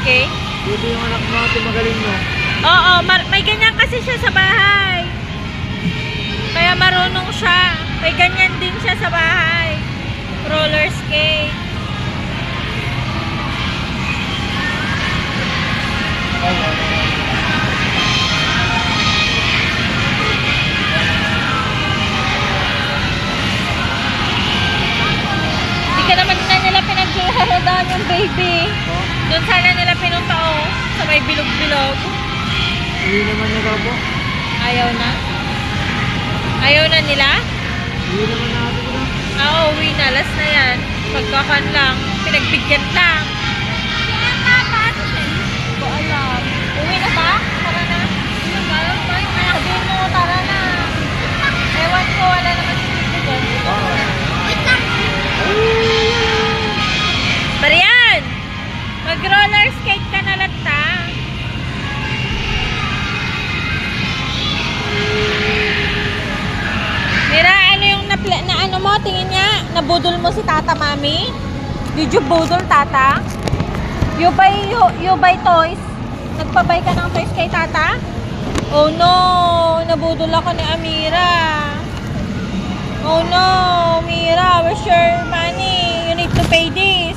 skate? Dito yung anak mo ate, magaling mo. Oo, may ganyan kasi siya sa bahay. Kaya marunong siya. May ganyan din siya sa bahay. Roller skate. Hindi ka naman na nila pinagsuharadaan yung baby. Doon sana nila pinunta sa may bilog-bilog. Hindi naman na po. Ayaw na? Ayaw na nila? Hindi naman na ate ko na. Uwi na. Last na yan. Pagkakan lang. Pinagbigyan lang. Hindi ko alam. Uwi na ba? Tara na. Sabihin mo, tara na. Ewan ko, wala naman dito doon. Marian! Mag-roller skate ka na lang ta. Mira, ano yung na ano mo? Tingin niya, nabudol mo si Tata, Mami? Did you budol, Tata? You buy toys? Nagpabay ka ng toys kay Tata? Oh no, nabudol ako ni Amira. Oh no, Mira, where's your money? You need to pay this.